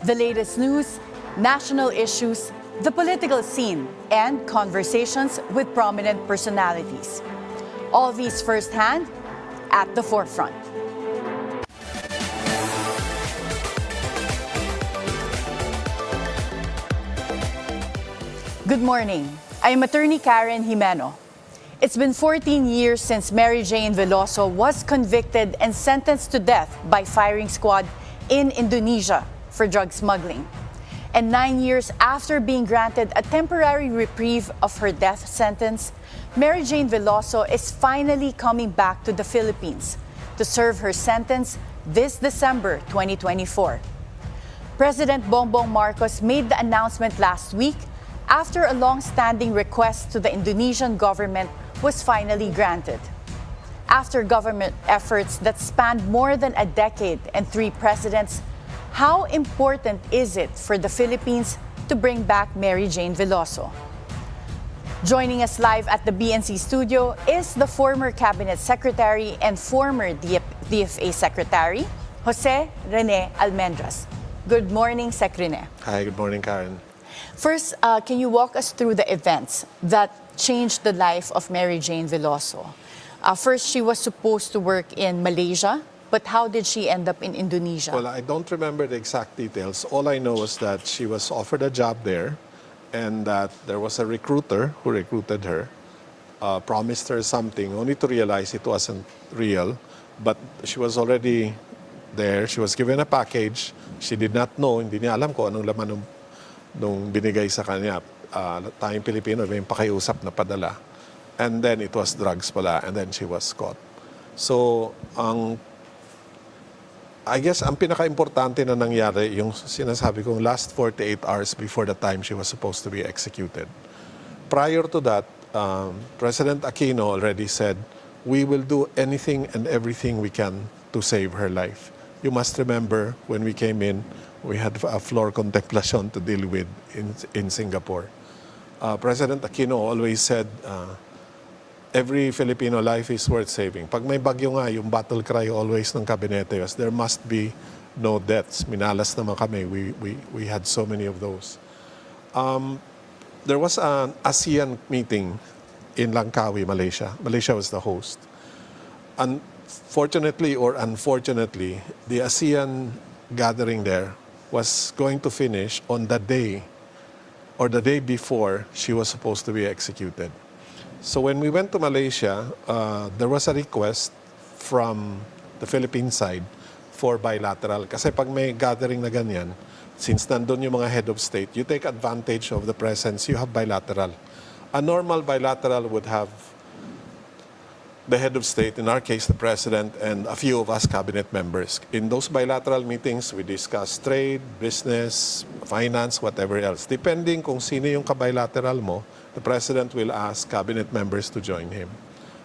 The latest news, national issues, the political scene, and conversations with prominent personalities. All these firsthand at the forefront. Good morning. I am Attorney Karen Jimeno. It's been 14 years since Mary Jane Veloso was convicted and sentenced to death by firing squad in Indonesia for drug smuggling. And 9 years after being granted a temporary reprieve of her death sentence, Mary Jane Veloso is finally coming back to the Philippines to serve her sentence this December 2024. President Bongbong Marcos made the announcement last week after a long-standing request to the Indonesian government was finally granted. After government efforts that spanned more than a decade and 3 presidents, how important is it for the Philippines to bring back Mary Jane Veloso? Joining us live at the BNC studio is the former Cabinet Secretary and former DFA Secretary, Rene Almendras. Good morning, Sec. Rene. Hi, good morning, Karen. First, can you walk us through the events that changed the life of Mary Jane Veloso? First, she was supposed to work in Malaysia, but how did she end up in Indonesia? Well, I don't remember the exact details. All I know is that she was offered a job there and that there was a recruiter who recruited her, promised her something, only to realize it wasn't real. But she was already there. She was given a package. She did not know, hindi niya alam kung anong laman nung binigay sa kanya. Tayong Pilipino, may pakiusap na padala. And then it was drugs pala, and then she was caught. So, I guess ang pinaka-importante na nangyari, yung sinasabi kong last 48 hours before the time she was supposed to be executed. Prior to that, President Aquino already said, we will do anything and everything we can to save her life. You must remember, when we came in, we had a floor contemplation to deal with in Singapore. President Aquino always said, every Filipino life is worth saving. Pag may bagyo nga, yung battle cry always ng kabinete was, there must be no deaths. Minalas naman kami. We had so many of those. There was an ASEAN meeting in Langkawi, Malaysia. Malaysia was the host. Unfortunately or unfortunately, the ASEAN gathering there was going to finish on the day or the day before she was supposed to be executed. So when we went to Malaysia, there was a request from the Philippine side for bilateral. Kasi pag may gathering na ganyan, since nandun yung mga head of state, you take advantage of the presence, you have bilateral. A normal bilateral would have the head of state, in our case, the president, and a few of us cabinet members. In those bilateral meetings, we discuss trade, business, finance, whatever else. Depending kung sino yung kabilateral mo, the president will ask cabinet members to join him.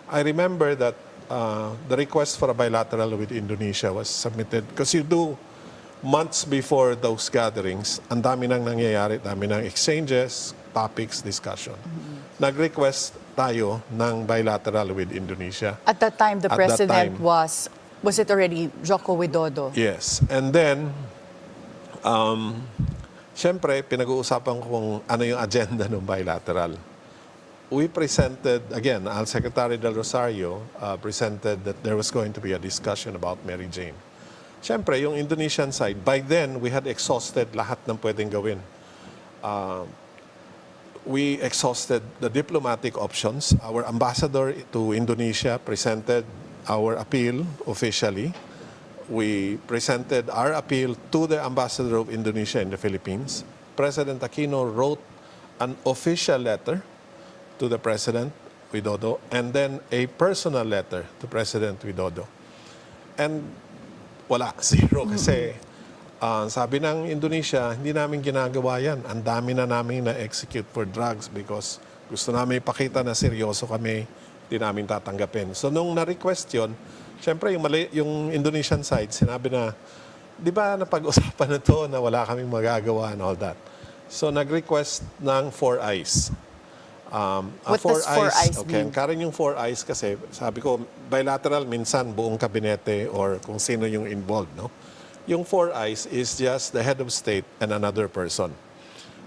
I remember that the request for a bilateral with Indonesia was submitted because you do months before those gatherings, ang dami nang nangyayari, dami nang exchanges, topics, discussion. Nag-request tayo ng bilateral with Indonesia. At that time, the president was it already Joko Widodo? Yes. And then, syempre, pinag-uusapan ko kung ano yung agenda ng bilateral. We presented, again, Al Secretary Del Rosario presented that there was going to be a discussion about Mary Jane. Syempre, yung Indonesian side, by then, we had exhausted lahat ng pwedeng gawin. We exhausted the diplomatic options. Our ambassador to Indonesia presented our appeal officially. We presented our appeal to the ambassador of Indonesia in the Philippines. President Aquino wrote an official letter to the President Widodo and then a personal letter to President Widodo. And wala, zero kasi sabi ng Indonesia, hindi namin ginagawa yan. Ang dami na namin na-execute for drugs because gusto namin ipakita na seryoso kami, hindi namin tatanggapin. So nung na-request yun, syempre yung Indonesian side, sinabi na, di ba napag-usapan na to na wala kaming magagawa and all that. So nag-request ng 4 eyes. What does 4 eyes mean? Karin yung 4 eyes kasi, sabi ko, bilateral minsan buong kabinete or kung sino yung involved, no? Yung four eyes is just the head of state and another person.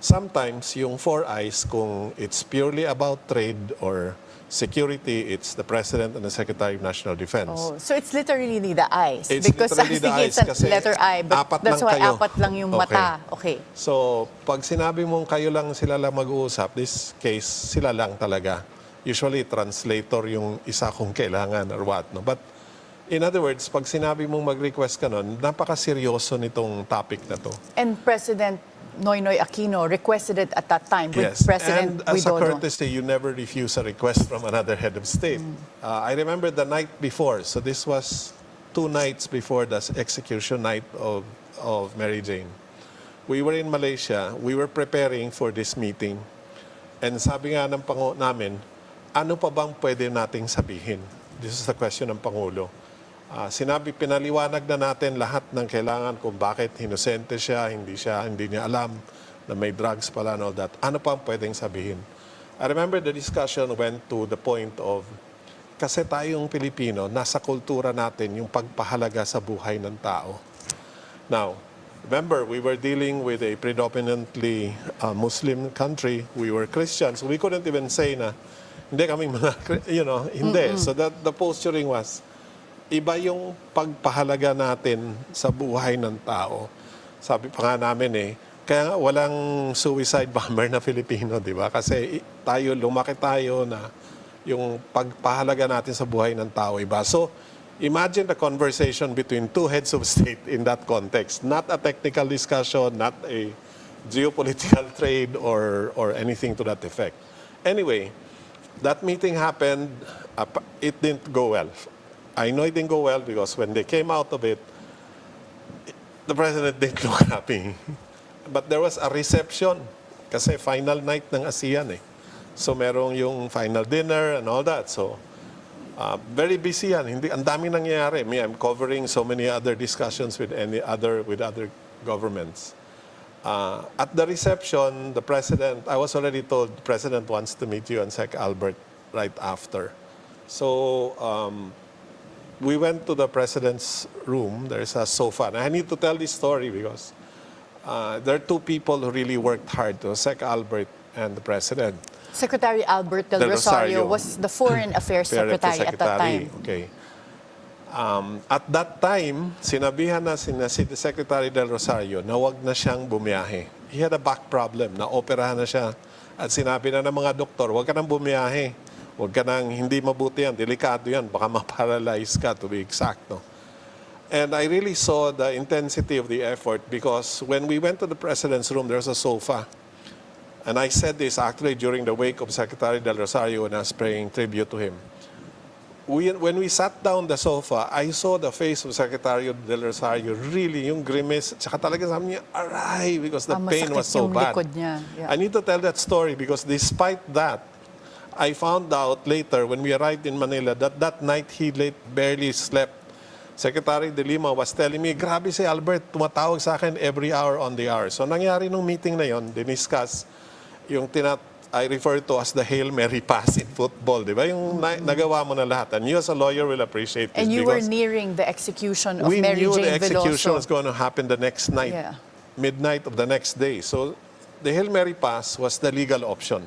Sometimes, yung four eyes, kung it's purely about trade or security, it's the President and the Secretary of National Defense. Oh, so it's literally the eyes. It's because literally the I eyes think it's kasi a letter I, but apat that's lang why kayo. apat lang yung mata. Okay. So, pag sinabi mong kayo lang sila lang mag-uusap, this case, sila lang talaga. Usually, translator yung isa kung kailangan or what. No? But, in other words, pag sinabi mong mag-request ka nun, napaka-seryoso nitong topic na to. And President Noynoy Aquino requested it at that time with Yes, President and as a Widodo. courtesy, you never refuse a request from another head of state. I remember the night before, so this was 2 nights before the execution night of Mary Jane. We were in Malaysia, we were preparing for this meeting, and sabi nga ng namin, ano pa bang pwede nating sabihin? This is the question ng Pangulo. Pinaliwanag na natin lahat ng kailangan kung bakit inosente siya, hindi niya alam na may drugs pala and all that. Ano pa ang pwedeng sabihin? I remember the discussion went to the point of, kasi tayong Pilipino, nasa kultura natin yung pagpahalaga sa buhay ng tao. Now, remember, we were dealing with a predominantly Muslim country. We were Christians. We couldn't even say na, hindi kami mga, hindi. So the posturing was, iba yung pagpahalaga natin sa buhay ng tao. Sabi pa nga namin kaya nga walang suicide bomber na Filipino, di ba? Kasi lumaki tayo na yung pagpahalaga natin sa buhay ng tao iba. So, imagine the conversation between two heads of state in that context. Not a technical discussion, not a geopolitical trade or anything to that effect. Anyway, that meeting happened. It didn't go well. I know it didn't go well because when they came out of it, the president didn't look happy. But there was a reception kasi final night ng ASEAN So merong yung final dinner and all that. So very busy yan. Ang daming nangyayari. I'm covering so many other discussions with other governments. At the reception, the president, I was already told the president wants to meet you and Sec Albert right after. So we went to the president's room. There's a sofa. And I need to tell this story because there are two people who really worked hard, Sec Albert and the president. Secretary Albert Del Rosario was the Foreign Affairs Secretary at that time. Okay. At that time, sinabihan na si Secretary Del Rosario na wag na siyang bumiyahe. He had a back problem, na-operahan na siya. At sinabi na ng mga doktor, wag ka nang bumiyahe. Huwag ka nang, hindi mabuti yan, delikado yan, baka ma-paralyze ka to be exact. No? And I really saw the intensity of the effort because when we went to the president's room, there was a sofa. And I said this actually during the wake of Secretary Del Rosario when I was paying tribute to him. When we sat down the sofa, I saw the face of Secretary Del Rosario, really, yung grimace, tsaka talaga sabi niya, aray, because the pain was so bad. Yeah. I need to tell that story because despite that, I found out later when we arrived in Manila that night he barely slept. Secretary De Lima was telling me, grabe si Albert, tumatawag sa akin every hour on the hour. So nangyari nung meeting na yon, diniscuss yung I refer to as the Hail Mary pass in football, di ba? Yung nagawa mo na lahat. And you as a lawyer will appreciate this. And you were nearing the execution of Mary Jane Veloso. We knew the execution was going to happen the next night, midnight of the next day. So the Hail Mary pass was the legal option.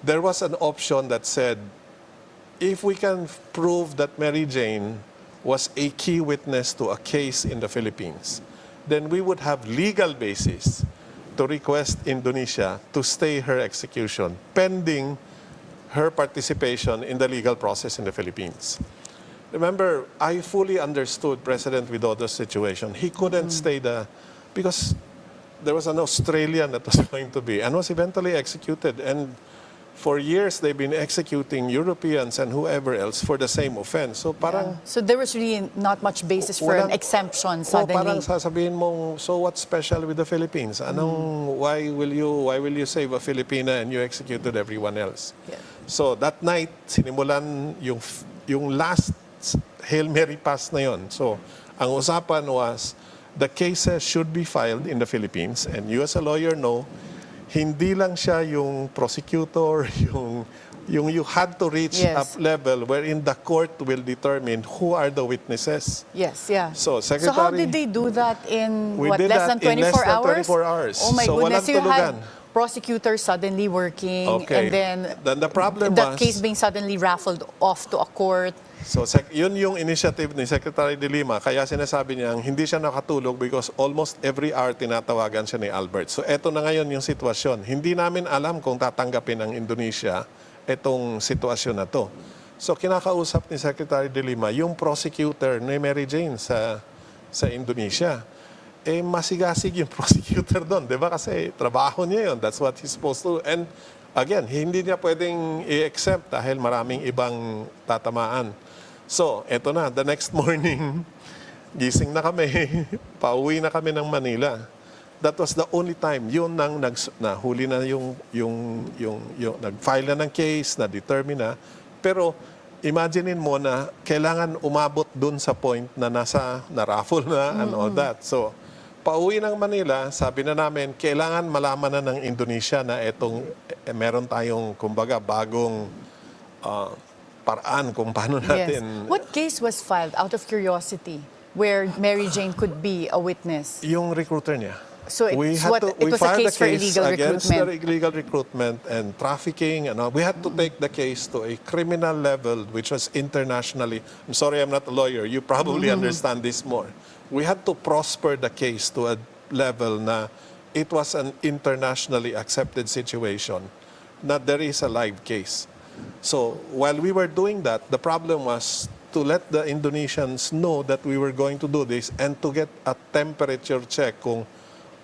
There was an option that said, if we can prove that Mary Jane was a key witness to a case in the Philippines, then we would have legal basis to request Indonesia to stay her execution pending her participation in the legal process in the Philippines. Remember, I fully understood President Widodo's situation. He couldn't stay because there was an Australian that was going to be and was eventually executed. And for years, they've been executing Europeans and whoever else for the same offense. So parang... So there was really not much basis for an exemption suddenly. Parang sasabihin mong, so what's special with the Philippines? Why will you save a Filipina and you executed everyone else? Yeah. So that night, sinimulan yung last Hail Mary pass na yon. So ang usapan was, the cases should be filed in the Philippines and you as a lawyer know, hindi lang siya yung prosecutor, yung You had to reach a Yes. level wherein the court will determine who are the witnesses. Yes, yeah. So, So how Secretary, did they do that in we what, did less that than in less 24 than hours? 24 hours. Oh my So, goodness. walang So you had tulugan. prosecutors suddenly working and Okay. then Then the problem the was, case being suddenly raffled off to a court. so yun yung initiative ni Secretary De Lima. Kaya sinasabi niya hindi siya nakatulog because almost every hour tinatawagan siya ni Albert. So eto na ngayon yung sitwasyon. Hindi namin alam kung tatanggapin ng Indonesia itong sitwasyon na to. So kinakausap ni Secretary De Lima yung prosecutor ni Mary Jane sa Indonesia. Eh masigasig yung prosecutor doon, 'di ba? Kasi trabaho niya yun. That's what he's supposed to do. And again, hindi niya pwedeng i-accept dahil maraming ibang tatamaan. So, eto na, the next morning, gising na kami, pauwi na kami ng Manila. That was the only time, yun nang nahuli na yung nag-file na ng case, na-determine na. Pero, imaginein mo na kailangan umabot dun sa point na na-raffle na and all that. So, pauwi ng Manila, sabi na namin, kailangan malaman na ng Indonesia na meron tayong, kumbaga, bagong paraan kung paano natin. Yes. What case was filed out of curiosity where Mary Jane could be a witness? Yung recruiter niya. So it We was a filed case for illegal against recruitment. the illegal recruitment and trafficking and all. We had to take the case to a criminal level which was internationally. I'm sorry, I'm not a lawyer. You probably understand this more. We had to prosper the case to a level na it was an internationally accepted situation, that there is a live case. So while we were doing that, the problem was to let the Indonesians know that we were going to do this and to get a temperature check kung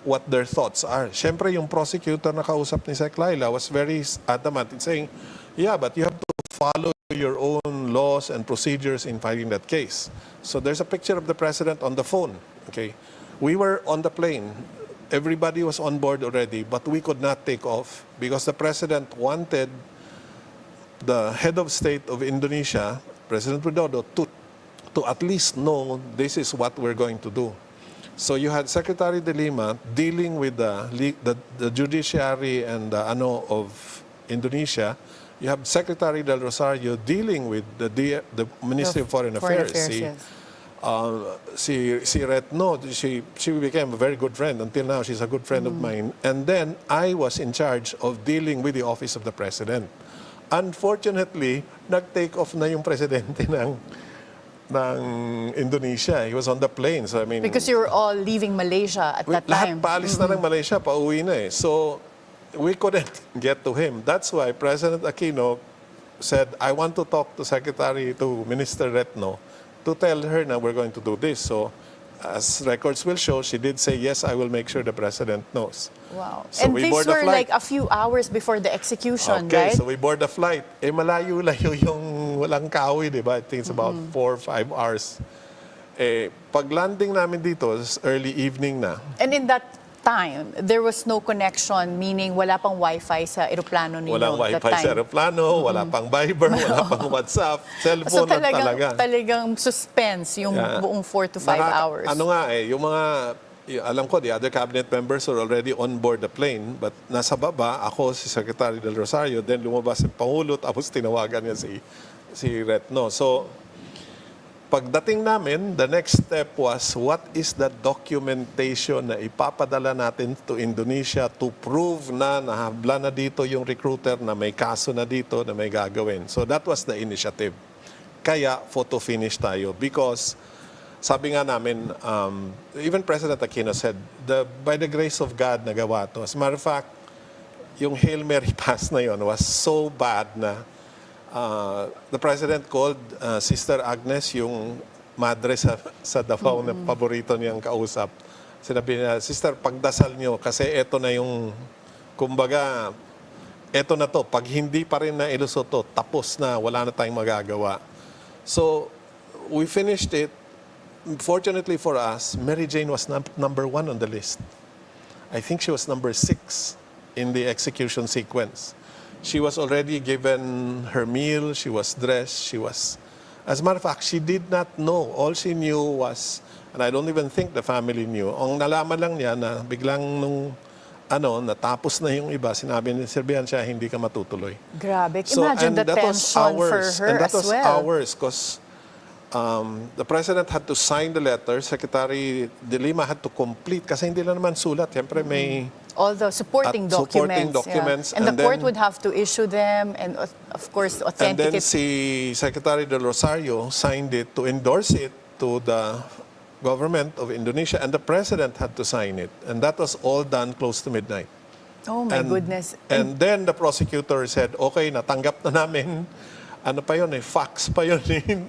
what their thoughts are. Siyempre, yung prosecutor na kausap ni Sec Laila was very adamant in saying, yeah, but you have to follow your own laws and procedures in filing that case. So there's a picture of the president on the phone. Okay, we were on the plane. Everybody was on board already, but we could not take off because the president wanted the head of state of Indonesia, President Widodo, to at least know this is what we're going to do. So you had Secretary De Lima dealing with the judiciary and the of Indonesia. You have Secretary Del Rosario dealing with the Ministry of Foreign Affairs. Yes. Si Retno, she became a very good friend. Until now, she's a good friend of mine. And then I was in charge of dealing with the Office of the President. Unfortunately, nag-take off na yung presidente ng Indonesia. He was on the plane. So, I mean, Because you were all leaving Malaysia at that time. lahat paalis na ng Malaysia, pauwi na eh. So, we couldn't get to him. That's why President Aquino said, I want to talk to Minister Retno to tell her na we're going to do this. So, as records will show, she did say, yes, I will make sure the president knows. Wow. So And we these board the were flight. like a few hours before the execution, Okay, right? so we board the flight. Eh, malayo-layo yung walang kahoy, di ba? I think it's about 4 or 5 hours. Eh, pag-landing namin dito, it's early evening na. And in that time, there was no connection, meaning wala pang Wi-Fi sa eroplano ninyo Walang that wifi time. sa aeroplano, wala pang Viber, wala pang WhatsApp, So cellphone lang talaga. talagang suspense yung Yeah. buong 4 to 5 hours. Ano nga eh, alam ko, the other cabinet members were already on board the plane, but nasa baba, ako, si Secretary Del Rosario, then lumabas si Pangulo, tapos tinawagan niya si Retno. So, pagdating namin, the next step was, what is the documentation na ipapadala natin to Indonesia to prove na nahabla na dito yung recruiter, na may kaso na dito, na may gagawin. So, that was the initiative. Kaya, photo finish tayo because sabi nga namin, even President Aquino said, by the grace of God, nagawa to. As a matter of fact, yung Hail Mary pass na yon was so bad na the President called Sister Agnes, yung madre sa Davao na paborito niyang kausap. Sinabi niya, Sister, pagdasal niyo kasi eto na yung, kumbaga, eto na to. Pag hindi pa rin na ilusot to, tapos na, wala na tayong magagawa. So, we finished it. Fortunately for us, Mary Jane was number 1 on the list. I think she was number 6 in the execution sequence. She was already given her meal, she was dressed, as a matter of fact, she did not know. All she knew was, and I don't even think the family knew, ang nalaman lang niya na biglang nung natapos na yung iba, sinabi ni Serbian siya, hindi ka matutuloy. Grabe. Imagine and the that was tension for hours, her and that as was well. hours, because the President had to sign the letter, Secretary De Lima had to complete, kasi hindi lang naman sulat. Siyempre may All the supporting supporting documents. documents, And the and court then- would have to issue them and, of course, And then authenticate. si Secretary Del Rosario signed it to endorse it to the government of Indonesia, and the President had to sign it. And that was all done close to midnight. Oh, my goodness. And then the prosecutor said, okay, natanggap na namin. Ano pa yun fax pa yun.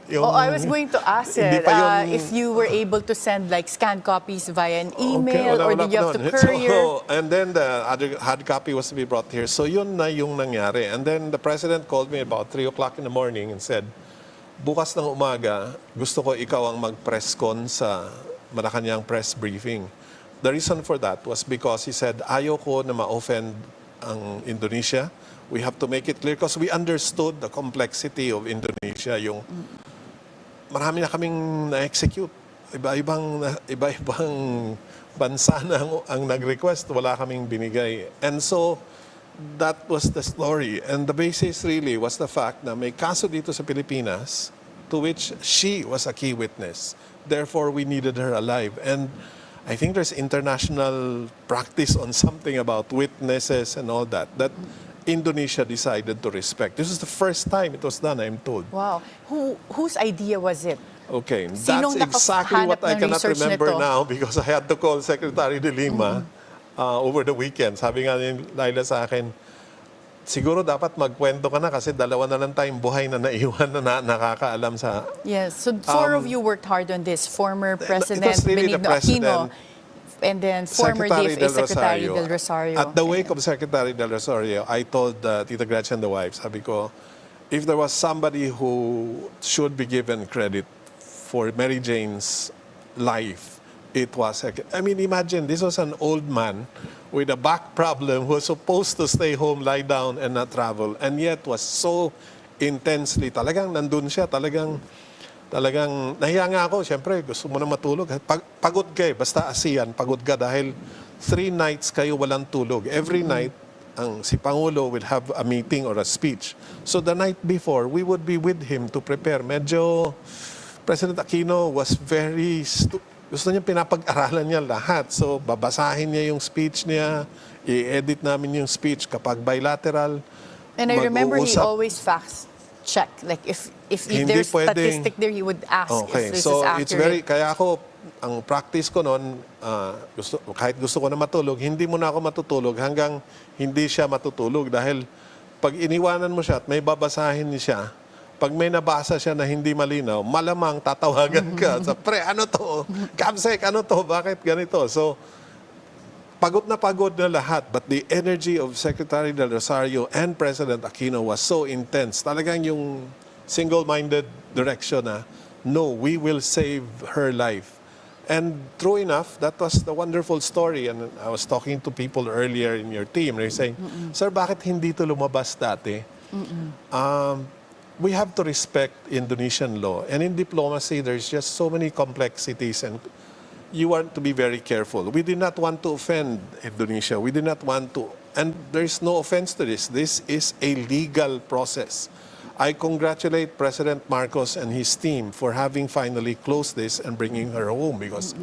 Yung, Oh, I was going to ask hindi it, pa yun- if you were able to send like scanned copies via an Okay, email or wala did you pa have to nun. courier? And then the other hard copy was to be brought here. So yun na yung nangyari. And then the President called me about 3 o'clock in the morning and said, bukas ng umaga, gusto ko ikaw ang mag-press con sa Malacanang press briefing. The reason for that was because he said, ayaw ko na ma-offend ang Indonesia. We have to make it clear because we understood the complexity of Indonesia. Yung marami na kaming na-execute. Iba-ibang bansa na ang nag-request, wala kaming binigay. And so, that was the story. And the basis really was the fact na may kaso dito sa Pilipinas to which she was a key witness. Therefore, we needed her alive. And I think there's international practice on something about witnesses and all that Indonesia decided to respect. This is the first time it was done, I'm told. Wow. Whose idea was it? Okay, Sinong that's exactly what I nakahanap ng cannot research remember nito? now because I had to call Secretary De Lima over the weekend. Sabi nga ni Laila sa akin, siguro dapat magkwento ka na kasi dalawa na lang tayong buhay na naiwan na nakakaalam sa... Yes, so four of you worked hard on this. Former President was really the Benigno Aquino President, and then former Secretary DFA Del Secretary Rosario. Del Rosario. At the wake of Secretary Del Rosario, I told Tita Gretchen, the wife, sabi ko, if there was somebody who should be given credit for Mary Jane's life, it was... I mean, imagine, this was an old man with a back problem who was supposed to stay home, lie down, and not travel, and yet was so intensely, talagang nandun siya, talagang nahiya nga ako, siyempre, gusto mo na matulog. Pagod ka basta ASEAN, pagod ka dahil 3 nights kayo walang tulog. Every night, si Pangulo will have a meeting or a speech. So the night before, we would be with him to prepare. Medyo, President Aquino was very... Gusto niya pinapag-aralan niya lahat. So, babasahin niya yung speech niya, i-edit namin yung speech kapag bilateral. And I remember he mag-uusap. always fact check. Like if Hindi there's pwedeng- statistic there, he would ask Okay, if this so is accurate. it's very, kaya ako, ang practice ko noon, kahit gusto ko na matulog, hindi mo na ako matutulog hanggang hindi siya matutulog. Dahil pag iniwanan mo siya at may babasahin niya, pag may nabasa siya na hindi malinaw, malamang tatawagan ka. Sa pre, ano to? Kamsek, ano to? Bakit ganito? So, pagod na lahat. But the energy of Secretary Del Rosario and President Aquino was so intense. Talagang yung single-minded direction na, no, we will save her life. And true enough, that was the wonderful story. And I was talking to people earlier in your team. They're saying, Sir, bakit hindi to lumabas dati? We have to respect Indonesian law. And in diplomacy, there's just so many complexities and you want to be very careful. We did not want to offend Indonesia. We did not want to, and there's no offense to this. This is a legal process. I congratulate President Marcos and his team for having finally closed this and bringing her home because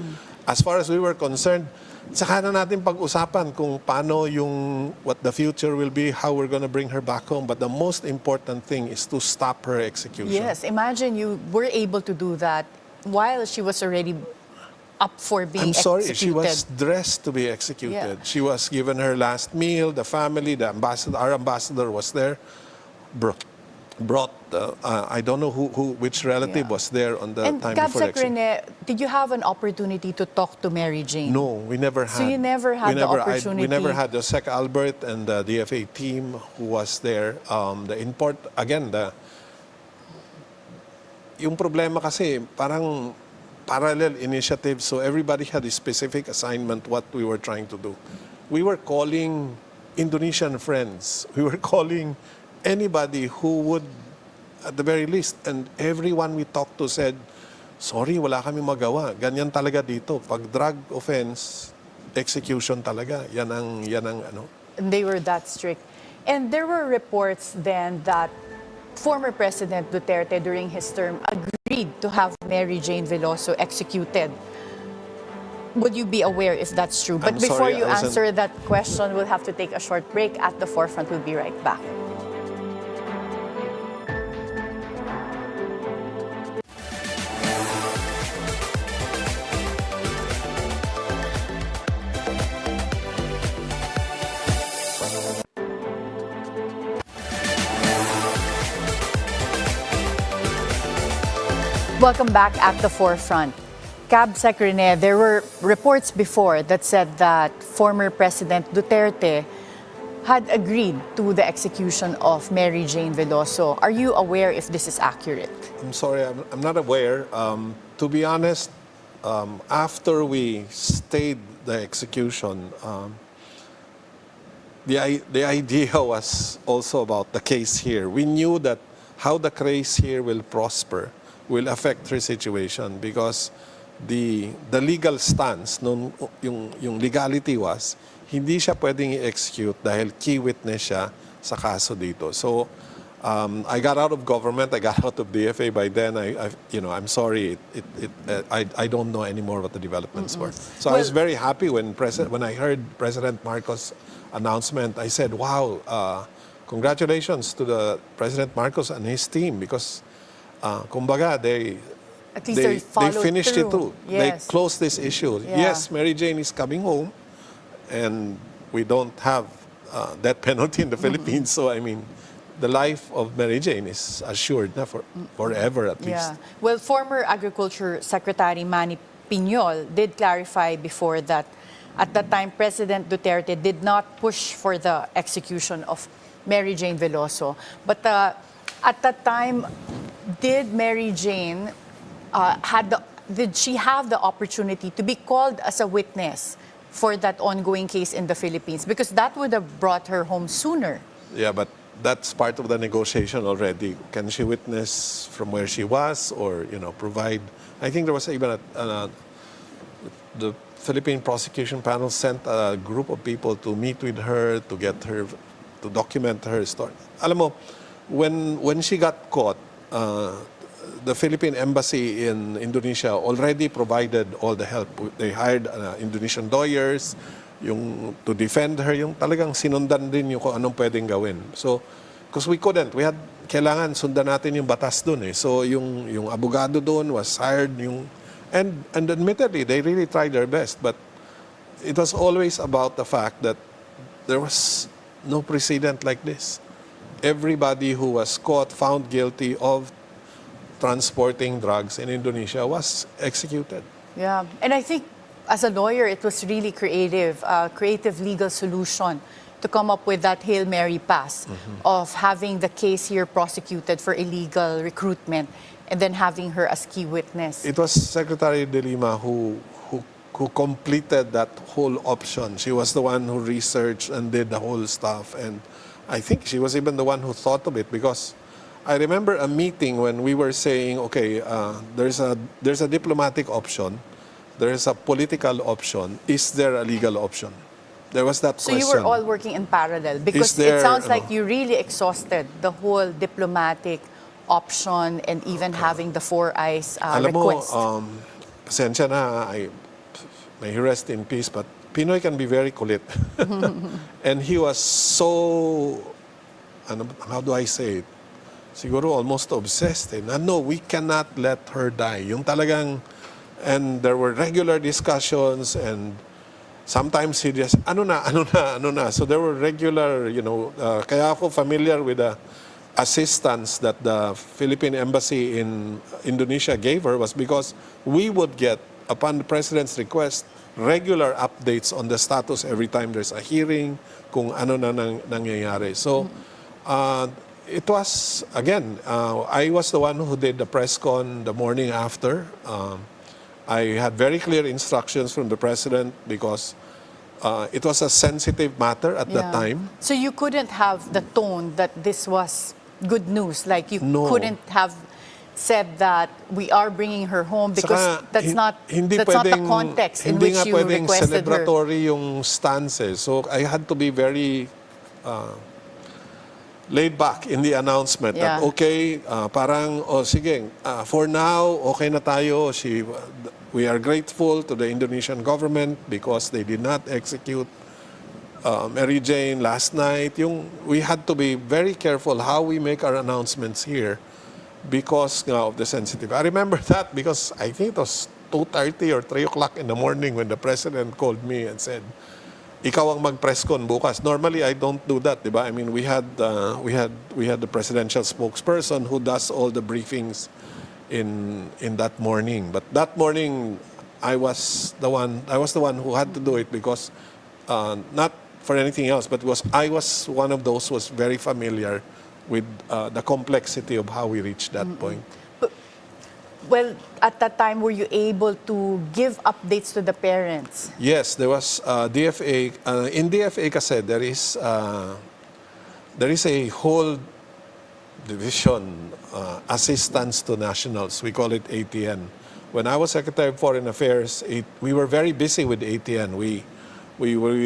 as far as we were concerned, saka na natin pag-usapan kung paano what the future will be, how we're going to bring her back home. But the most important thing is to stop her execution. Yes, imagine you were able to do that while she was already up for being I'm sorry, executed. she was dressed to be executed. Yeah. She was given her last meal, the family, the ambassador, our ambassador was there, brought I don't know which relative was there on the And time before Capsec execution. Rene, did you have an opportunity to talk to Mary Jane? No, we never had. So you never had the opportunity? We never had the Sec Albert and the DFA team who was there. Yung problema kasi parang parallel initiative, so everybody had a specific assignment what we were trying to do. We were calling Indonesian friends. We were calling anybody who would, at the very least, and everyone we talked to said, sorry, wala kami magawa. Ganyan talaga dito. Pag drug offense, execution talaga. Yan ang ano. And they were that strict. And there were reports then that former President Duterte during his term agreed to have Mary Jane Veloso executed. Would you be aware if that's true? But I'm before sorry, you I wasn't- answer that question, we'll have to take a short break. At the Forefront, we'll be right back. Welcome back at the Forefront. Cab Sec Rene, there were reports before that said that former President Duterte had agreed to the execution of Mary Jane Veloso. Are you aware if this is accurate? I'm sorry, I'm not aware. To be honest, after we stayed the execution, the idea was also about the case here. We knew that how the case here will prosper will affect her situation because the legal stance, yung legality was, hindi siya pwedeng i-execute dahil key witness siya sa kaso dito. So, I got out of government, I got out of DFA by then. I'm sorry, I don't know anymore what the developments were. So I was very happy when I heard President Marcos' announcement. I said, wow, congratulations to the President Marcos and his team because kumbaga, they finished it too. Yes. They closed this issue. Yeah. Yes, Mary Jane is coming home, and we don't have death penalty in the Philippines. So, I mean, the life of Mary Jane is assured na forever at least. Yeah. Well, former Agriculture Secretary Manny Piñol did clarify before that at that time, President Duterte did not push for the execution of Mary Jane Veloso. But at that time, did Mary Jane did she have the opportunity to be called as a witness for that ongoing case in the Philippines? Because that would have brought her home sooner. Yeah, but that's part of the negotiation already. Can she witness from where she was or, provide? I think there was even the Philippine prosecution panel sent a group of people to meet with her, to get her, to document her story. Alam mo, when she got caught, the Philippine embassy in Indonesia already provided all the help. They hired Indonesian lawyers to defend her, yung talagang sinundan din yung kung anong pwedeng gawin. So, because we couldn't, kailangan sundan natin yung batas dun eh. So, yung abogado dun was hired, and admittedly, they really tried their best, but it was always about the fact that there was no precedent like this. Everybody who was caught, found guilty of transporting drugs in Indonesia was executed. Yeah, and I think as a lawyer, it was really creative legal solution to come up with that Hail Mary pass of having the case here prosecuted for illegal recruitment and then having her as key witness. It was Secretary De Lima who completed that whole option. She was the one who researched and did the whole stuff, and I think she was even the one who thought of it because I remember a meeting when we were saying, okay, there's a diplomatic option, there is a political option. Is there a legal option? There was that question. So you were all working in parallel because it sounds like you really exhausted the whole diplomatic option and even having the Four Eyes request. Alam mo, pasensya na, may he rest in peace, but Pinoy can be very kulit. And he was so, how do I say it? Siguro almost obsessed. No, we cannot let her die. Yung talagang, and there were regular discussions and sometimes he just, ano na. So there were regular, kaya ako familiar with the assistance that the Philippine embassy in Indonesia gave her was because we would get, upon the president's request, regular updates on the status every time there's a hearing, kung ano na nangyayari. So, it was, again, I was the one who did the press con the morning after. I had very clear instructions from the president because it was a sensitive matter at that time. So you couldn't have the tone that this was good news, like you couldn't have said that we are bringing her home because Saka, that's not hindi that's not the pwedeng- context in hindi which nga you pwedeng requested her. celebratory yung stances. So I had to be very laid back in the announcement that Yeah. okay, parang sige, for now okay na tayo. We are grateful to the Indonesian government because they did not execute Mary Jane last night. We had to be very careful how we make our announcements here because of the sensitive. I remember that because I think it was 2:30 or 3 o'clock in the morning when the president called me and said, ikaw ang mag-press con bukas. Normally, I don't do that, di ba? I mean, we had the presidential spokesperson who does all the briefings in that morning. But that morning, I was the one who had to do it because not for anything else, but I was one of those who was very familiar with the complexity of how we reached that point. Well, at that time, were you able to give updates to the parents? Yes, there was DFA. In DFA kasi there is a whole division, assistance to nationals. We call it ATN. When I was Secretary of Foreign Affairs, we were very busy with ATN. We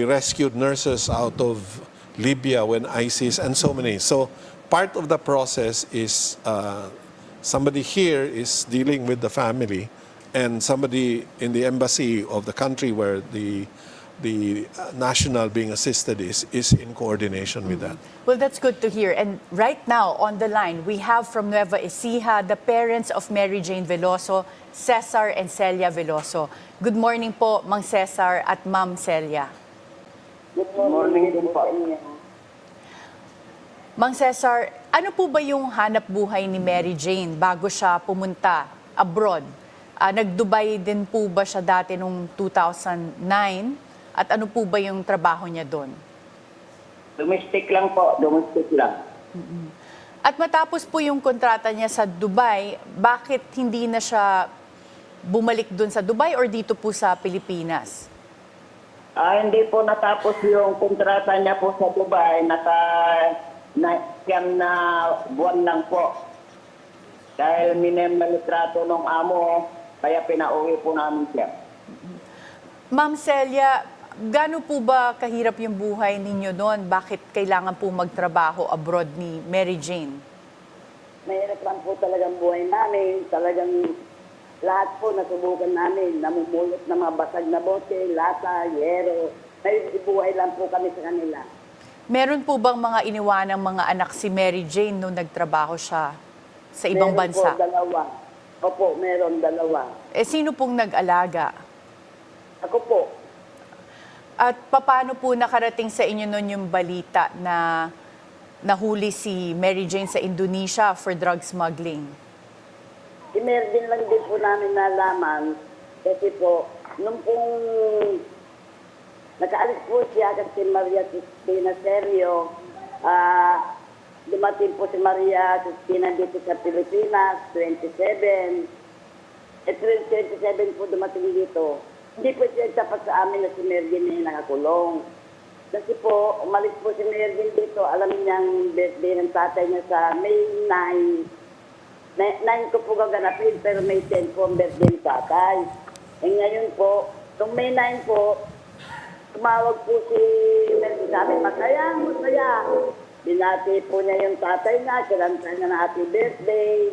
rescued nurses out of Libya when ISIS and so many. So part of the process is somebody here is dealing with the family, and somebody in the embassy of the country where the national being assisted is in coordination with that. Well, that's good to hear. And right now, on the line, we have from Nueva Ecija, the parents of Mary Jane Veloso, Cesar and Celia Veloso. Good morning po, Mang Cesar at Ma'am Celia. Good morning din po. Mang Cesar, ano po ba yung hanap buhay ni Mary Jane bago siya pumunta abroad? Nag-Dubai din po ba siya dati noong 2009? At ano po ba yung trabaho niya doon? Domestic lang po, domestic lang. At matapos po yung kontrata niya sa Dubai, bakit hindi na siya bumalik doon sa Dubai or dito po sa Pilipinas? Hindi po natapos yung kontrata niya po sa Dubai, siyam na buwan lang po. Dahil minimalitrato ng amo, kaya pinauwi po namin siya. Ma'am Celia, gaano po ba kahirap yung buhay ninyo doon? Bakit kailangan po magtrabaho abroad ni Mary Jane? Mahirap lang po talagang buhay namin. Talagang lahat po nasubukan namin. Namumulot ng mga basag na bote, lata, yero. May buhay lang po kami sa kanila. Meron po bang mga iniwanang mga anak si Mary Jane nung nagtrabaho siya sa ibang bansa? Meron po dalawa. Opo, meron dalawa. Sino pong nag-alaga? Ako po. At paano po nakarating sa inyo nun yung balita na nahuli si Mary Jane sa Indonesia for drug smuggling? Din lang din po namin nalaman kasi po, nung pong nakaalis po siya kasi Maria Cristina Serio, dumating po si Maria Cristina dito sa Pilipinas, 27. 27 po dumating dito. Hindi po siya tapat sa amin na si Mergin na nakakulong. Kasi po, umalis po si Mergin dito, alam niyang birthday ng tatay niya sa May 9. 9 ko po gaganapin, pero May 10 po ang birthday ng tatay. Ngayon po, nung May 9 po, tumawag po si Mergin sa amin, masaya. Binati po niya yung tatay niya, kinanta niya na happy birthday.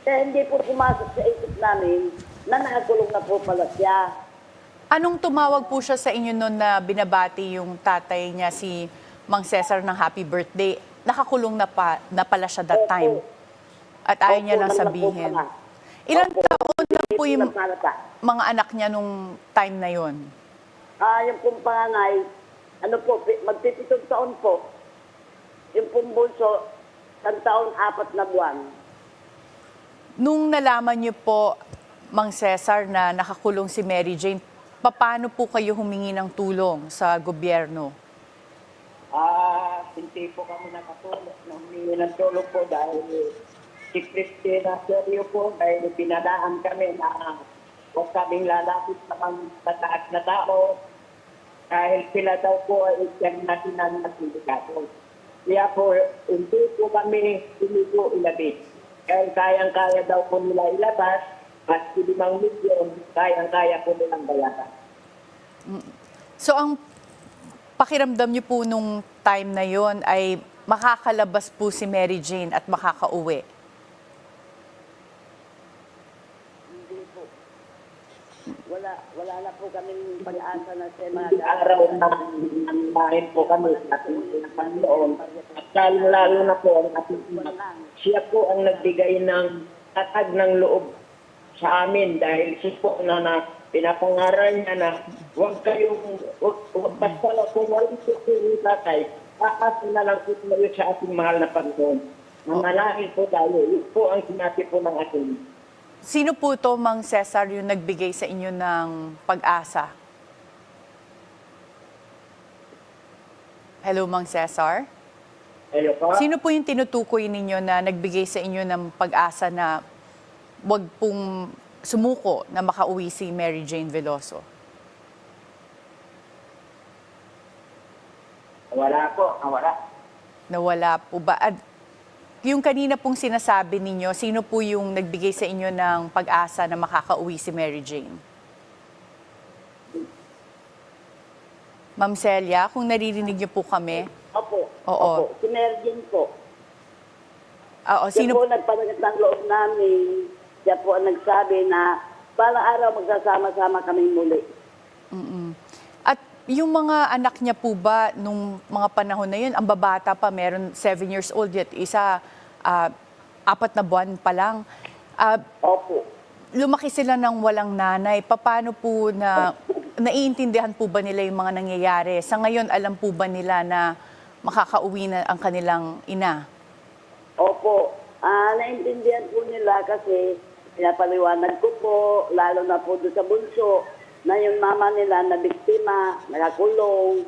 Kaya hindi po pumasok sa isip namin na nakakulong na po pala siya. Anong tumawag po siya sa inyo noon na binabati yung tatay niya, si Mang Cesar, ng happy birthday? Nakakulong na pala siya that time. At ayaw niya lang sabihin. Ilang taon na po yung mga anak niya nung time na yon? Yung pong panganay, magpipitong taon po. Yung pong bunso, 1 taon, 4 na buwan. Nung nalaman niyo po, Mang Cesar, na nakakulong si Mary Jane, paano po kayo humingi ng tulong sa gobyerno? Hindi po kami nakatulong. Humingi ng tulong po dahil si Cristina Serio po, dahil pinadaan kami na huwag kaming lalapit sa mga mataas na tao dahil sila daw po ay isang national na sindikato. Kaya po, hindi po kami ilabit. Kaya kayang-kaya daw po nila ilabas at 5 milyon, kayang-kaya po nilang bayaran. So ang pakiramdam niyo po nung time na yon ay makakalabas po si Mary Jane at makakauwi? Hindi po. Wala na po kaming pag-asa na sa mga Araw na nanlahin po kami sa ating Panginoon. At lalo na po ang ating ina. Siya po ang nagbigay ng tatag ng loob sa amin dahil siya po na pinapangaral niya na huwag basta na po walang yung tatay, kakasi na lang po tayo sa ating mahal na Panginoon. Manalangin po tayo. Yun po ang sinabi po ng ating. Sino po to, Mang Cesar, yung nagbigay sa inyo ng pag-asa? Hello, Mang Cesar? Hello po? Sino po yung tinutukoy ninyo na nagbigay sa inyo ng pag-asa na wag pong sumuko na makauwi si Mary Jane Veloso? Wala po. Wala. Nawala po ba? At yung kanina pong sinasabi ninyo, sino po yung nagbigay sa inyo ng pag-asa na makakauwi si Mary Jane? Ma'am Celia, kung naririnig niyo po kami. Opo. Oo. Opo. Si Mary Jane po. Oo, Siya sino po nagpalagat ng loob namin. Siya po ang nagsabi na balang araw magsasama-sama kaming muli. At yung mga anak niya po ba, nung mga panahon na yun, ang babata pa, meron 7 years old yet, isa 4 na buwan pa lang. Opo. Lumaki sila ng walang nanay. Paano po naiintindihan po ba nila yung mga nangyayari? Sa ngayon, alam po ba nila na makakauwi na ang kanilang ina? Opo. Naintindihan po nila kasi pinapaliwanag ko po, lalo na po doon sa bunso, na yung mama nila na biktima, nakakulong.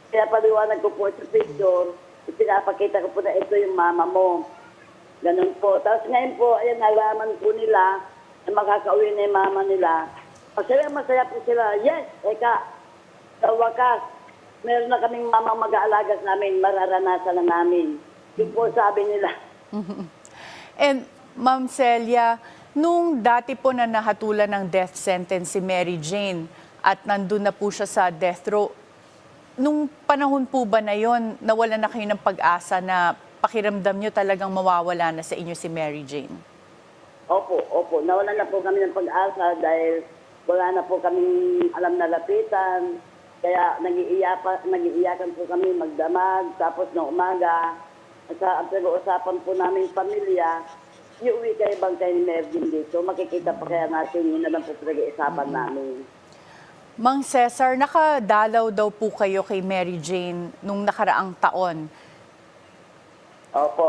Pinapaliwanag ko po sa picture, pinapakita ko po na ito yung mama mo. Ganun po. Tapos ngayon po, ayan, nalaman po nila na makakauwi na yung mama nila. Masaya po sila. Yes, eka, sa wakas, meron na kaming mamang mag-aalaga sa namin, mararanasan na namin. Yun po sabi nila. And Ma'am Celia, nung dati po na nahatulan ng death sentence si Mary Jane at nandun na po siya sa death row, nung panahon po ba na yon, nawala na kayo ng pag-asa na pakiramdam nyo talagang mawawala na sa inyo si Mary Jane? Opo. Nawala na po kami ng pag-asa dahil wala na po kaming alam na lapitan. Kaya nag-iiyakan po kami magdamag. Tapos ng umaga, ang pag-uusapan po namin pamilya, iuwi kayo bang kayo ni Mary Jane dito? Makikita pa kaya natin, yun na lang po pag-iisapan namin. Mang Cesar, nakadalaw daw po kayo kay Mary Jane nung nakaraang taon. Opo.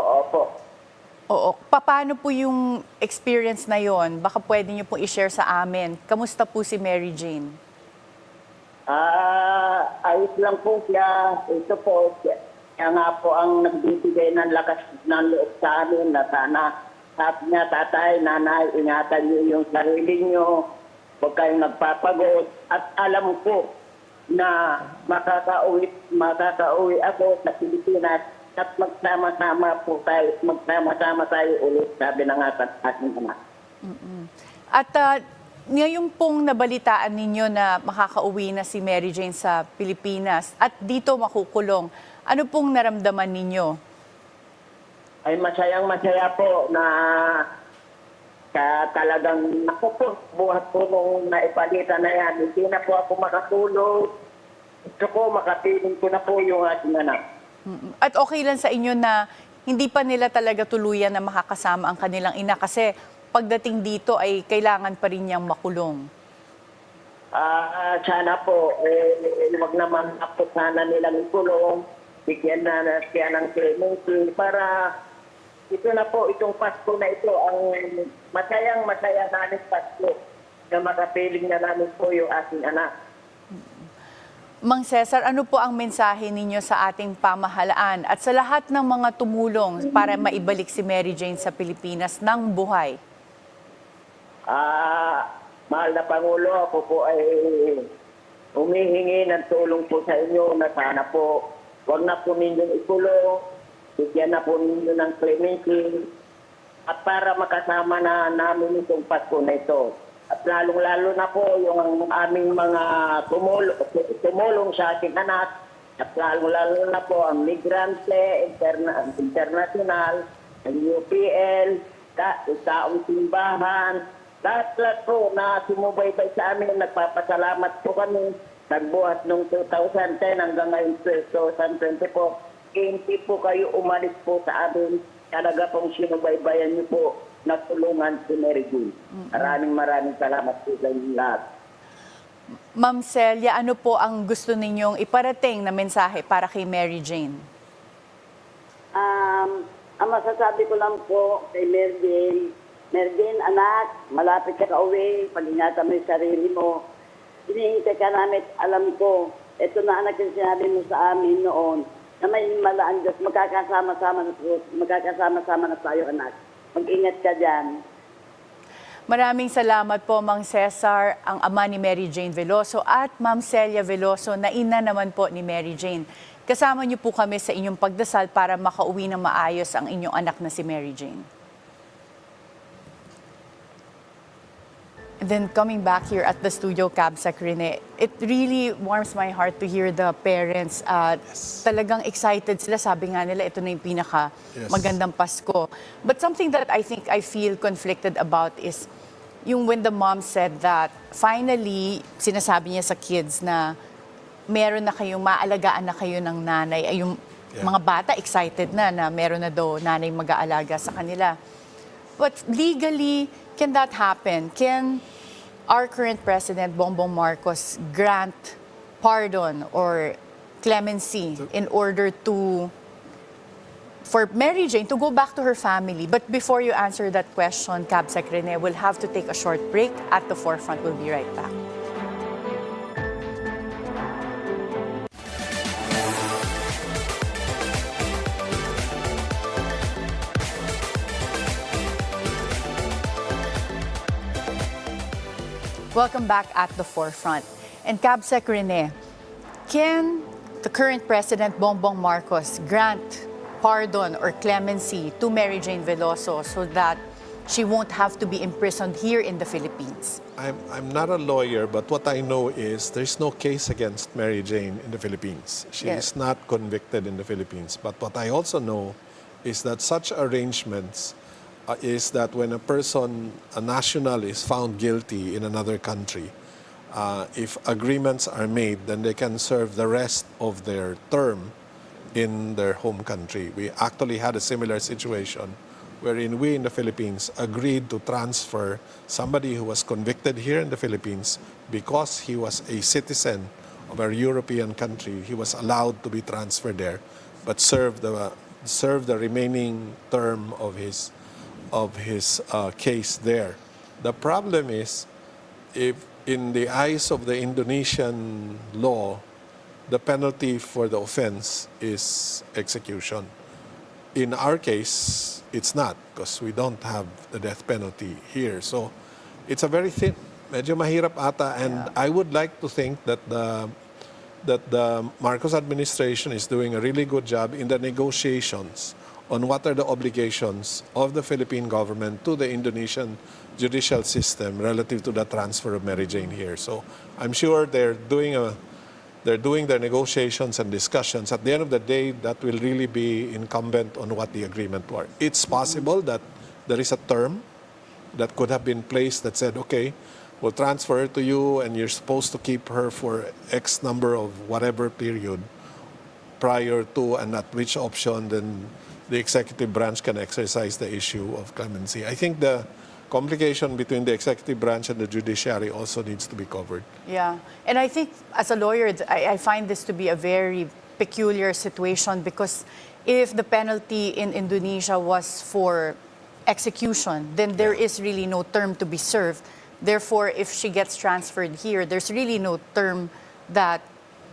Oo. Paano po yung experience na yon? Baka pwede niyo po i-share sa amin. Kamusta po si Mary Jane? Ayos lang po siya. Ito po, siya nga po ang nagbibigay ng lakas ng loob sa amin na sana sabi niya, tatay, nanay, ingatan niyo yung sarili niyo. Huwag kayong nagpapagod. At alam ko na makakauwi ako sa Pilipinas at magsama-sama tayo ulit, sabi na nga sa aking anak. At ngayon pong nabalitaan ninyo na makakauwi na si Mary Jane sa Pilipinas at dito makukulong, ano pong naramdaman ninyo? Ay masayang-masaya po na talagang ako po, buhat po nung naipalitan na yan. Hindi na po ako makatulog. Gusto ko, makapiling ko na po yung aking anak. At okay lang sa inyo na hindi pa nila talaga tuluyan na makakasama ang kanilang ina kasi pagdating dito ay kailangan pa rin niyang makulong. Sana po, wag naman ako sana nilang ikulong. Bigyan na siya ng clemency para ito na po, itong Pasko na ito, ang masayang-masaya namin Pasko na makapiling na namin po yung aking anak. Mang Cesar, ano po ang mensahe ninyo sa ating pamahalaan at sa lahat ng mga tumulong para maibalik si Mary Jane sa Pilipinas ng buhay? Mahal na Pangulo, ako po ay humihingi ng tulong po sa inyo na sana po, wag na po ninyong ikulong, bigyan na po ninyo ng clemency at para makasama na namin itong Pasko na ito. At lalong-lalo na po yung aming mga tumulong sa ating anak, at lalong-lalo na po ang migrante, international, ang UPL, taong simbahan, lahat po na sumubaybay sa amin, nagpapasalamat po kami. Nagbuhat noong 2010 hanggang ngayon 2024. Hindi po kayo umalis po sa amin. Talaga pong sinubaybayan niyo po na tulungan si Mary Jane. Maraming salamat po sa inyo lahat. Ma'am Celia, ano po ang gusto ninyong iparating na mensahe para kay Mary Jane? Ang masasabi ko lang po kay Mary Jane, anak, malapit ka uwi, pag-ingatan mo yung sarili mo. Hinihintay ka namin, alam ko, ito na anak yung sinabi mo sa amin noon, na may malaan Diyos, magkakasama-sama na tayo, anak. Mag-ingat ka dyan. Maraming salamat po, Mang Cesar, ang ama ni Mary Jane Veloso, at Ma'am Celia Veloso, na ina naman po ni Mary Jane. Kasama niyo po kami sa inyong pagdasal para makauwi ng maayos ang inyong anak na si Mary Jane. And then coming back here at the studio, Cabsec Rene, it really warms my heart to hear the parents. Talagang excited sila. Sabi nga nila, ito na yung pinaka magandang Pasko. But something that I think I feel conflicted about is yung when the mom said that finally, sinasabi niya sa kids na meron na kayong, maalagaan na kayo ng nanay. Ay, yung mga bata excited na meron na daw nanay mag-aalaga sa kanila. But legally, can that happen? Can our current president, Bongbong Marcos, grant pardon or clemency in order for Mary Jane to go back to her family? But before you answer that question, Cabsec Rene, we'll have to take a short break. At the forefront, we'll be right back. Welcome back at the forefront. And Cabsec Rene, can the current president, Bongbong Marcos, grant pardon or clemency to Mary Jane Veloso so that she won't have to be imprisoned here in the Philippines? I'm not a lawyer, but what I know is there's no case against Mary Jane in the Philippines. She is not convicted in the Philippines. But what I also know is that such arrangements is that when a person, a national, is found guilty in another country, if agreements are made, then they can serve the rest of their term in their home country. We actually had a similar situation wherein we in the Philippines agreed to transfer somebody who was convicted here in the Philippines because he was a citizen of a European country. He was allowed to be transferred there, but serve the remaining term of his case there. The problem is, if in the eyes of the Indonesian law, the penalty for the offense is execution. In our case, it's not, because we don't have the death penalty here. So it's a very thin, medyo mahirap ata, and I would like to think that the Marcos administration is doing a really good job in the negotiations on what are the obligations of the Philippine government to the Indonesian judicial system relative to the transfer of Mary Jane here. So I'm sure they're doing their negotiations and discussions. At the end of the day, that will really be incumbent on what the agreement were. It's possible that there is a term that could have been placed that said, okay, we'll transfer her to you and you're supposed to keep her for X number of whatever period prior to, and at which option then the executive branch can exercise the issue of clemency. I think the complication between the executive branch and the judiciary also needs to be covered. Yeah, and I think as a lawyer, I find this to be a very peculiar situation, because if the penalty in Indonesia was for execution, then there is really no term to be served. Therefore, if she gets transferred here, there's really no term that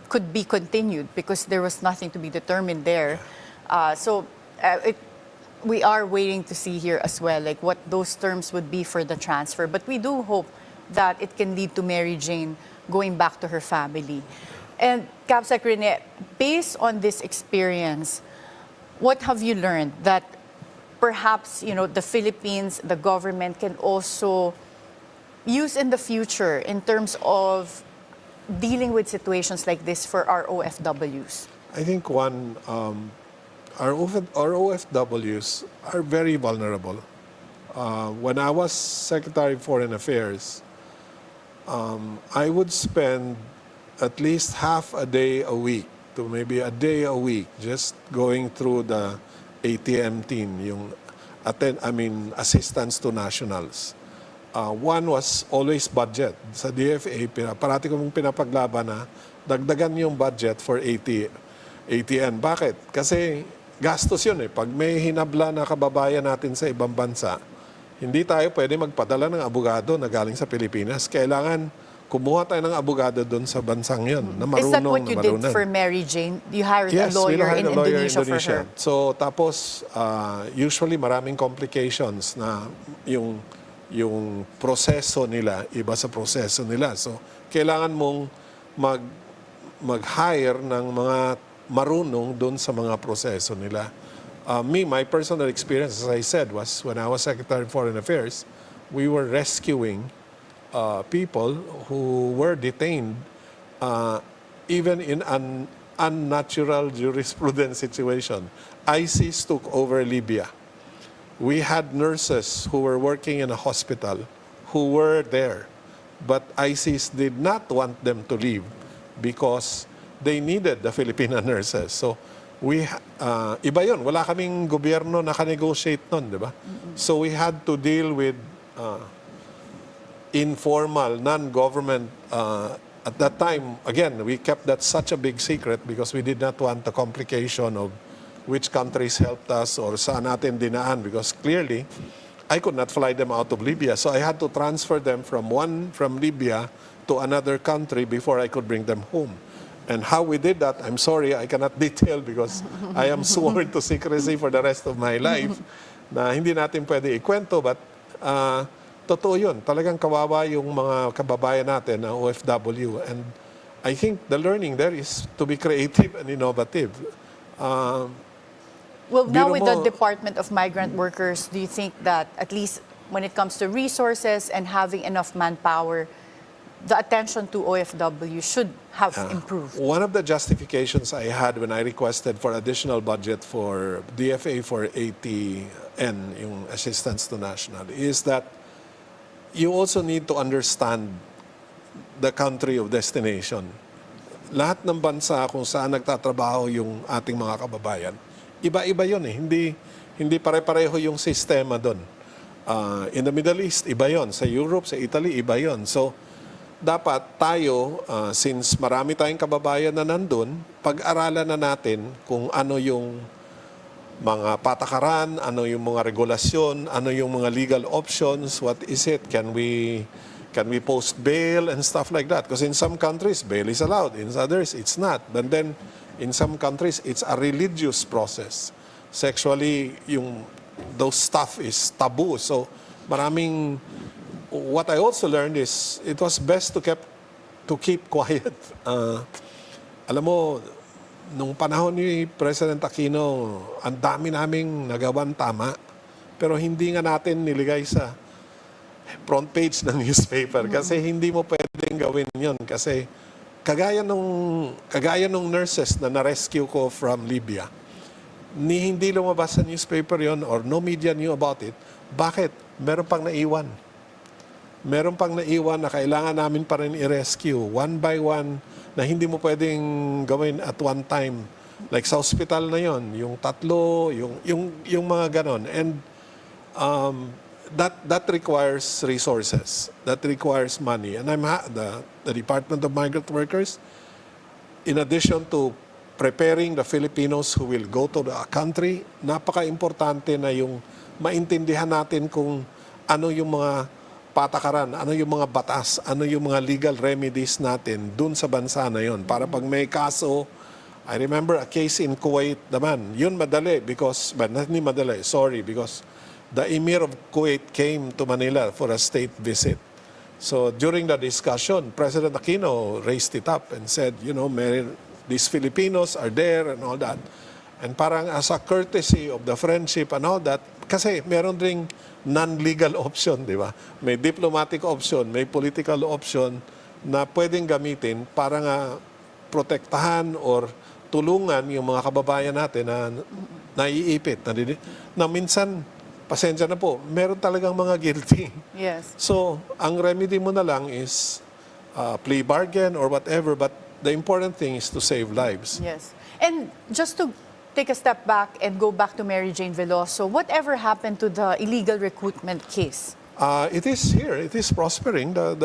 could be continued because there was nothing to be determined there. We are waiting to see here as well, like what those terms would be for the transfer. But we do hope that it can lead to Mary Jane going back to her family. And Cabsec Rene, based on this experience, what have you learned that perhaps, the Philippines, the government can also use in the future in terms of dealing with situations like this for our OFWs? I think our OFWs are very vulnerable. When I was Secretary of Foreign Affairs, I would spend at least half a day a week to maybe a day a week just going through the ATM team, yung assistance to nationals. One was always budget. Sa DFA, parati kong pinapaglaban na dagdagan yung budget for ATM. Bakit? Kasi gastos yun eh. Pag may hinabla na kababayan natin sa ibang bansa, hindi tayo pwede magpadala ng abogado na galing sa Pilipinas. Kailangan kumuha tayo ng abogado doon sa bansang yun na marunong. Is that what you did for Mary Jane? You hired a lawyer in Indonesia for her? So tapos, usually maraming complications na yung proseso nila, iba sa proseso nila. So kailangan mong mag-hire ng mga marunong doon sa mga proseso nila. My personal experience, as I said, was when I was Secretary of Foreign Affairs, we were rescuing people who were detained even in an unnatural jurisprudence situation. ISIS took over Libya. We had nurses who were working in a hospital who were there, but ISIS did not want them to leave because they needed the Filipino nurses. So iba yun, wala kaming gobyerno na ka-negotiate nun, di ba? So we had to deal with informal, non-government. At that time, again, we kept that such a big secret because we did not want the complication of which countries helped us or saan natin dinaan, because clearly, I could not fly them out of Libya. So I had to transfer them from Libya to another country before I could bring them home. And how we did that, I'm sorry, I cannot detail because I am sworn to secrecy for the rest of my life na hindi natin pwede ikwento, but totoo yun. Talagang kawawa yung mga kababayan natin na OFW. And I think the learning there is to be creative and innovative. Well, now with the Department of Migrant Workers, do you think that at least when it comes to resources and having enough manpower, the attention to OFW should have improved? One of the justifications I had when I requested for additional budget for DFA for ATN, yung assistance to national, is that you also need to understand the country of destination. Lahat ng bansa kung saan nagtatrabaho yung ating mga kababayan, iba-iba yun eh. Hindi pare-pareho yung sistema doon. In the Middle East, iba yun. Sa Europe, sa Italy, iba yun. So, dapat tayo, since marami tayong kababayan na nandun, pag-aralan na natin kung ano yung mga patakaran, ano yung mga regulasyon, ano yung mga legal options, what is it, can we post bail and stuff like that? Because in some countries, bail is allowed. In others, it's not. But then, in some countries, it's a religious process. Sexually, those stuff is taboo. So, what I also learned is, it was best to keep quiet. Alam mo, nung panahon ni President Aquino, ang dami naming nagawan tama, pero hindi nga natin niligay sa front page ng newspaper kasi hindi mo pwedeng gawin yun. Kasi kagaya nung nurses na na-rescue ko from Libya, hindi lumabas sa newspaper yon or no media knew about it. Bakit? Meron pang naiwan. Meron pang naiwan na kailangan namin pa rin i-rescue one by one na hindi mo pwedeng gawin at one time. Like sa hospital na yon, yung tatlo, yung mga ganon. And that requires resources. That requires money. And the Department of Migrant Workers, in addition to preparing the Filipinos who will go to the country, napaka-importante na yung maintindihan natin kung ano yung mga patakaran, ano yung mga batas, ano yung mga legal remedies natin dun sa bansa na yon. Para pag may kaso, I remember a case in Kuwait naman. Yun madali because, hindi madali, sorry, because the Emir of Kuwait came to Manila for a state visit. So during the discussion, President Aquino raised it up and said, these Filipinos are there and all that. And parang as a courtesy of the friendship and all that, kasi meron ring non-legal option, di ba? May diplomatic option, may political option na pwedeng gamitin para nga protektahan or tulungan yung mga kababayan natin na naiipit. Na minsan, pasensya na po, meron talagang mga guilty. Yes. So, ang remedy mo na lang is plea bargain or whatever, but the important thing is to save lives. Yes. And just to take a step back and go back to Mary Jane Veloso, whatever happened to the illegal recruitment case? It is here. It is prospering. But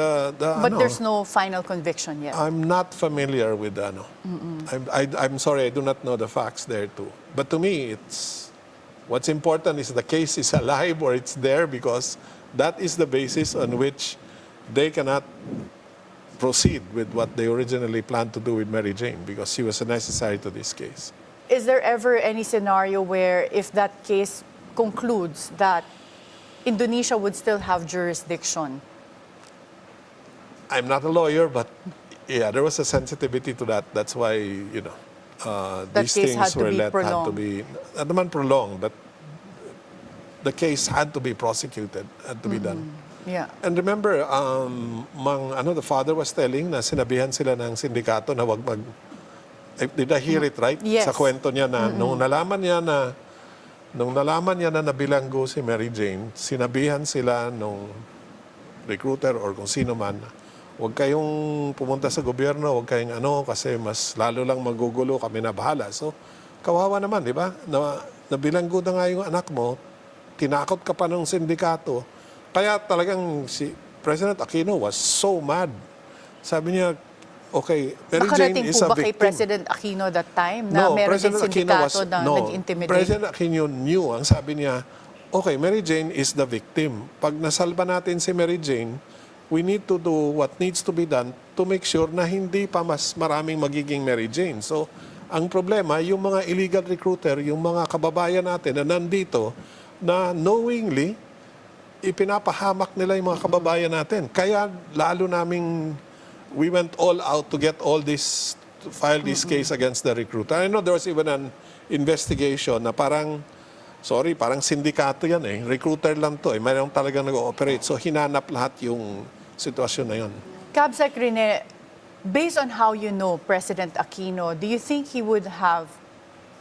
there's no final conviction yet. I'm not familiar with I'm sorry, I do not know the facts there too. But to me, what's important is the case is alive or it's there because that is the basis on which they cannot proceed with what they originally planned to do with Mary Jane because she was necessary to this case. Is there ever any scenario where if that case concludes that Indonesia would still have jurisdiction? I'm not a lawyer, but yeah, there was a sensitivity to that. That's why, That these case things had to were be had to prolonged. be, not naman prolonged, but the case had to be prosecuted, had to be done. Yeah. And remember, the father was telling na sinabihan sila ng sindikato na wag mag... Did I hear it right? Yes. Sa kwento niya na nung nalaman niya na nabilanggo si Mary Jane, sinabihan sila nung recruiter or kung sino man, huwag kayong pumunta sa gobyerno, huwag kayong kasi mas lalo lang magugulo, kami na bahala. So, kawawa naman, di ba? Nabilanggo na nga yung anak mo, tinakot ka pa ng sindikato. Kaya talagang si President Aquino was so mad. Sabi niya, okay, Mary Jane Nakarating is po a ba kay victim. President Aquino that time na meron din sindikato na nag-intimidate? President Aquino knew. Ang sabi niya, okay, Mary Jane is the victim. Pag nasalba natin si Mary Jane, we need to do what needs to be done to make sure na hindi pa mas maraming magiging Mary Jane. So, ang problema, yung mga illegal recruiter, yung mga kababayan natin na nandito, na knowingly, ipinapahamak nila yung mga kababayan natin. Kaya lalo naming we went all out to get all this, to file this case against the recruiter. I know there was even an investigation na parang sindikato yan eh. Recruiter lang to eh. Mayroong talagang nag-ooperate. So hinanap lahat yung sitwasyon na yun. Cabsec Rene, based on how you know President Aquino, do you think he would have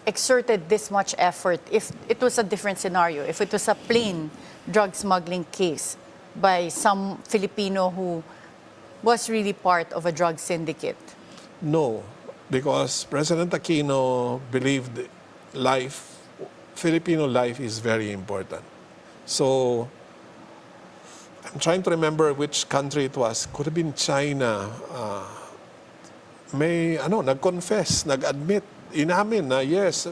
exerted this much effort if it was a different scenario, if it was a plain drug smuggling case by some Filipino who was really part of a drug syndicate? No, because President Aquino believed Filipino life is very important. So, I'm trying to remember which country it was. Could have been China. Nag-confess, nag-admit, inamin na yes,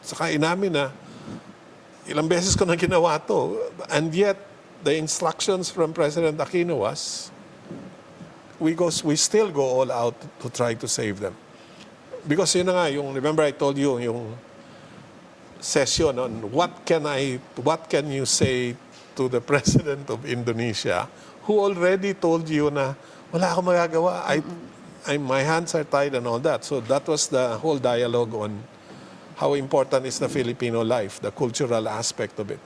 saka inamin na ilang beses ko na ginawa to. And yet, the instructions from President Aquino was, we still go all out to try to save them. Because yun na nga, remember I told you, yung session on what can you say to the President of Indonesia who already told you na wala akong magagawa, my hands are tied and all that. So that was the whole dialogue on how important is the Filipino life, the cultural aspect of it.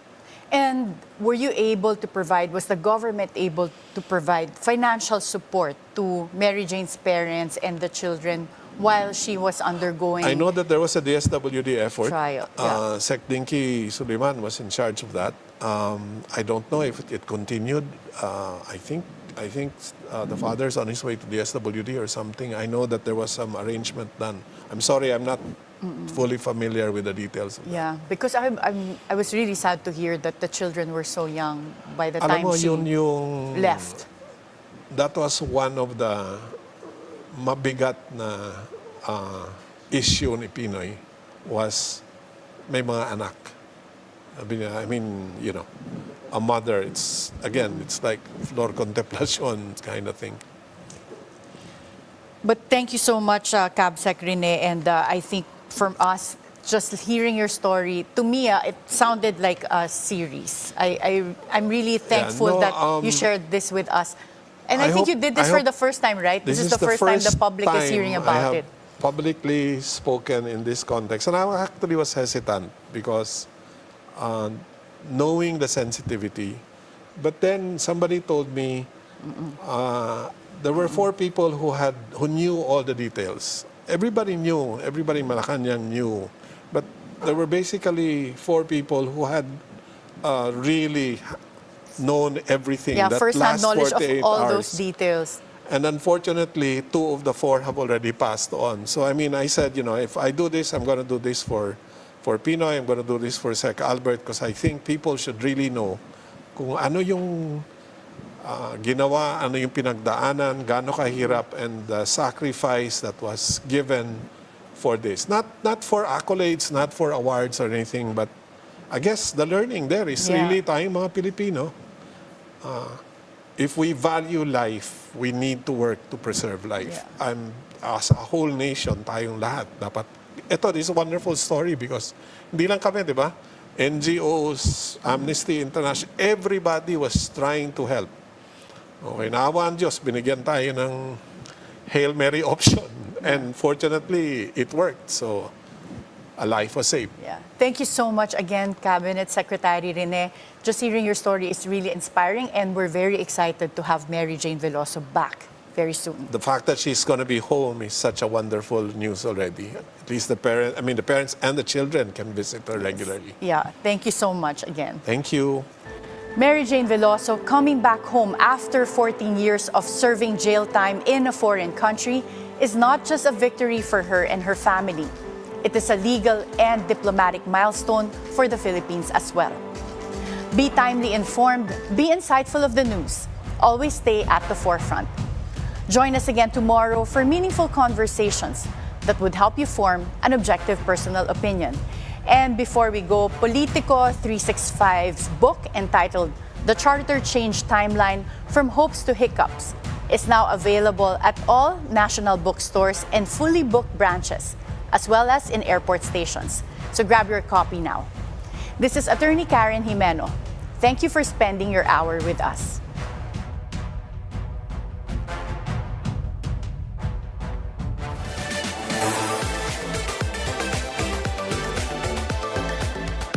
And were you able to provide, was the government able to provide financial support to Mary Jane's parents and the children while she was undergoing I know that there was a DSWD effort. trial? Yeah. Sec Dinky Suleiman was in charge of that. I don't know if it continued. I think the father's on his way to DSWD or something. I know that there was some arrangement done. I'm sorry, I'm not fully familiar with the details of that. Yeah, because I was really sad to hear that the children were so young by the Alam time mo, she yung left. That was one of the mabigat na issue ni Pinoy was may mga anak. I mean, a mother, it's like flor contemplacion kind of thing. But thank you so much, Cabsec Rene, and I think from us, just hearing your story, to me, it sounded like a series. I'm really thankful that you shared this with us. And I think you did this for the first time, right? This is the first time the public is hearing about it. publicly spoken in this context. And I actually was hesitant because knowing the sensitivity. But then somebody told me there were 4 people who knew all the details. Everybody knew, everybody in Malacanang knew. But there were basically 4 people who had really known everything. Yeah, that first-hand last knowledge 48 of all hours. those details. And unfortunately, 2 of the 4 have already passed on. So I mean, I said, if I do this, I'm going to do this for Pinoy, I'm going to do this for Sec Albert, because I think people should really know kung ano yung ginawa, ano yung pinagdaanan, gaano kahirap, and the sacrifice that was given for this. Not for accolades, not for awards or anything, but I guess the learning there is really tayong mga Pilipino. If we value life, we need to work to preserve life. Yeah. And as a whole nation, tayong lahat, dapat, this is a wonderful story because hindi lang kami, di ba? NGOs, Amnesty International, everybody was trying to help. Okay, naawa ang Diyos, binigyan tayo ng Hail Mary option. And fortunately, it worked. So, a life was saved. Yeah. Thank you so much again, Cabinet Secretary Rene. Just hearing your story is really inspiring, and we're very excited to have Mary Jane Veloso back very soon. The fact that she's going to be home is such a wonderful news already. At least the parents and the children can visit her regularly. Yeah, thank you so much again. Thank you. Mary Jane Veloso coming back home after 14 years of serving jail time in a foreign country is not just a victory for her and her family. It is a legal and diplomatic milestone for the Philippines as well. Be timely informed, be insightful of the news. Always stay at the forefront. Join us again tomorrow for meaningful conversations that would help you form an objective personal opinion. And before we go, Politico 365's book entitled The Charter Change Timeline From Hopes to Hiccups is now available at all national bookstores and fully booked branches, as well as in airport stations. So grab your copy now. This is Attorney Karen Jimeno. Thank you for spending your hour with us.